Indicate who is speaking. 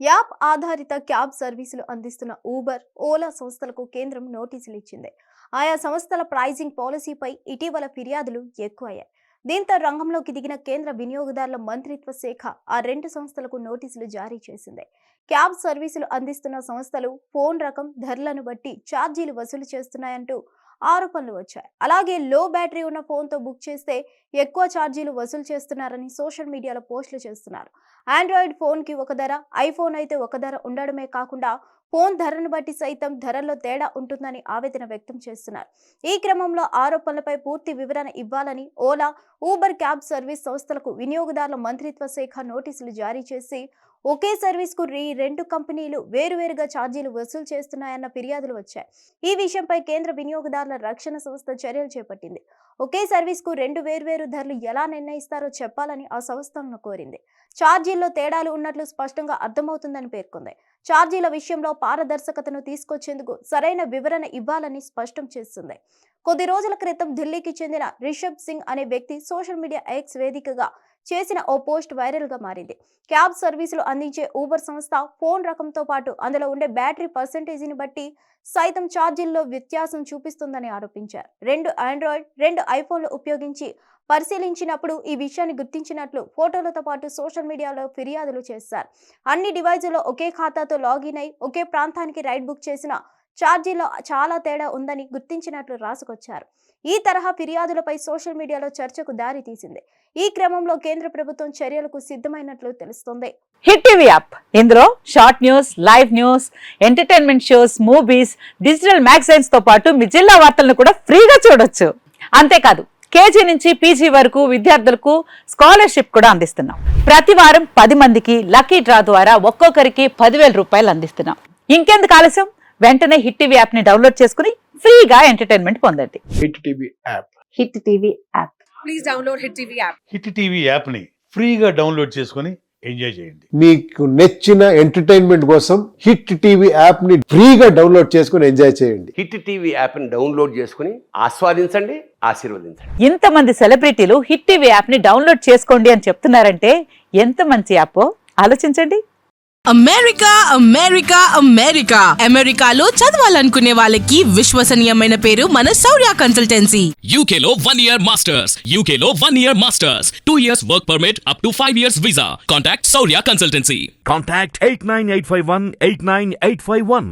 Speaker 1: App ఆధారిత cab సర్వీసులు అందిస్తున్న ఊబర్, ఓలా సంస్థలకు కేంద్రం నోటీసులు ఇచ్చింది. ఆయా సంస్థల ప్రైజింగ్ పాలసీపై ఇటీవల ఫిర్యాదులు ఎక్కువయ్యాయి. దీంతో రంగంలోకి దిగిన కేంద్ర వినియోగదారుల మంత్రిత్వ శాఖ ఆ రెండు సంస్థలకు నోటీసులు జారీ చేసింది. క్యాబ్ సర్వీసులు అందిస్తున్న సంస్థలు ఫోన్ రకం, ధరలను బట్టి ఛార్జీలు వసూలు చేస్తున్నాయంటూ ఆరోపణలు వచ్చాయి. అలాగే లో బ్యాటరీ ఉన్న ఫోన్తో బుక్ చేస్తే ఎక్కువ ఛార్జీలు వసూలు చేస్తున్నారని సోషల్ మీడియాలో పోస్టులు చేస్తున్నారు. ఆండ్రాయిడ్ ఫోన్కి ఒక ధర, ఐఫోన్ అయితే ఒక ధర ఉండడమే కాకుండా ఫోన్ ధరను బట్టి సైతం ధరల్లో తేడా ఉంటుందని ఆవేదన వ్యక్తం చేస్తున్నారు. ఈ క్రమంలో ఆరోపణలపై పూర్తి వివరణ ఇవ్వాలని ఓలా, ఊబర్ క్యాబ్ సర్వీస్ సంస్థలకు వినియోగదారుల మంత్రిత్వ శాఖ నోటీసులు జారీ చేసి ఒకే సర్వీస్కు రెండు కంపెనీలు వేరువేరుగా ఛార్జీలు వసూలు చేస్తున్నాయన్న ఫిర్యాదులు వచ్చాయి. ఈ విషయంపై కేంద్ర వినియోగదారుల రక్షణ సంస్థ చర్యలు చేపట్టింది. ఒకే సర్వీస్కు రెండు వేర్వేరు ధరలు ఎలా నిర్ణయిస్తారో చెప్పాలని ఆ సంస్థలను కోరింది. ఛార్జీల్లో తేడాలు ఉన్నట్లు స్పష్టంగా అర్థమవుతుందని పేర్కొంది. ఛార్జీల విషయంలో పారదర్శకతను తీసుకొచ్చేందుకు సరైన వివరణ ఇవ్వాలని స్పష్టం చేస్తుంది. కొద్ది రోజుల క్రితం ఢిల్లీకి చెందిన రిషబ్ సింగ్ అనే వ్యక్తి సోషల్ మీడియా ఎక్స్ వేదికగా చేసిన ఓ పోస్ట్ వైరల్ గా మారింది. క్యాబ్ సర్వీసులు అందించే ఊబర్ సంస్థ ఫోన్ రకంతో పాటు అందులో ఉండే బ్యాటరీ పర్సెంటేజీని బట్టి సైతం ఛార్జీల్లో వ్యత్యాసం చూపిస్తుందని ఆరోపించారు. రెండు ఆండ్రాయిడ్, రెండు ఐఫోన్లు ఉపయోగించి పరిశీలించినప్పుడు ఈ విషయాన్ని గుర్తించినట్లు ఫోటోలతో పాటు సోషల్ మీడియాలో ఫిర్యాదులు చేశారు. అన్ని డివైజుల్లో ఒకే ఖాతాతో లాగిన్ అయి ఒకే ప్రాంతానికి రైడ్ బుక్ చేసిన ఛార్జీలో చాలా తేడా ఉందని గుర్తించినట్లు రాసుకొచ్చారు. ఈ తరహా ఫిర్యాదులపై సోషల్ మీడియాలో చర్చకు దారి తీసింది. ఈ క్రమంలో కేంద్ర ప్రభుత్వం చర్యలకు సిద్ధమైనట్లు తెలుస్తోంది.
Speaker 2: హిట్ టీవీ యాప్, ఇందులో short news, live news, entertainment shows, movies, digital magazines తో పాటు మీ జిల్లా వార్తలను కూడా ఫ్రీగా చూడొచ్చు. అంతేకాదు కేజీ నుంచి పీజీ వరకు విద్యార్థులకు స్కాలర్షిప్ కూడా అందిస్తున్నాం. ప్రతి వారం 10 మందికి లక్కీ డ్రా ద్వారా ఒక్కొక్కరికి 10,000 రూపాయలు అందిస్తున్నాం. ఇంకెందుకు ఆలస్యం, వెంటనే హిట్ టీవీ యాప్ ని డౌన్లోడ్ చేసుకుని ఫ్రీగా ఎంటర్టైన్మెంట్ పొందండి.
Speaker 3: Hit TV app.
Speaker 2: Hit TV app.
Speaker 4: Please download hit TV app.
Speaker 5: Hit TV app ని ఫ్రీగా డౌన్లోడ్ చేసుకుని ఎంజాయ్ చేయండి.
Speaker 3: మీకు నచ్చిన ఎంటర్టైన్మెంట్ కోసం హిట్ టీవీ యాప్ ని ఫ్రీగా డౌన్లోడ్ చేసుకుని ఎంజాయ్ చేయండి.
Speaker 6: హిట్ టీవీ యాప్ ని డౌన్లోడ్ చేసుకుని ఆస్వాదించండి, ఆశీర్వదించండి.
Speaker 2: ఇంతమంది సెలబ్రిటీలు హిట్ టీవీ యాప్ ని డౌన్లోడ్ చేసుకోండి అని చెప్తున్నారంటే ఎంత మంచి యాప్ ఆలోచించండి.
Speaker 4: అమెరికా అమెరికా అమెరికా అమెరికాలో చదవాలనుకునే వాళ్ళకి విశ్వసనీయమైన పేరు మన శౌర్య కన్సల్టెన్సీ.
Speaker 7: UK లో 1 year masters. UK లో 1 year masters. 2 years work permit up to 5 years visa. Contact Saurya Consultancy.
Speaker 8: Contact 89851 89851.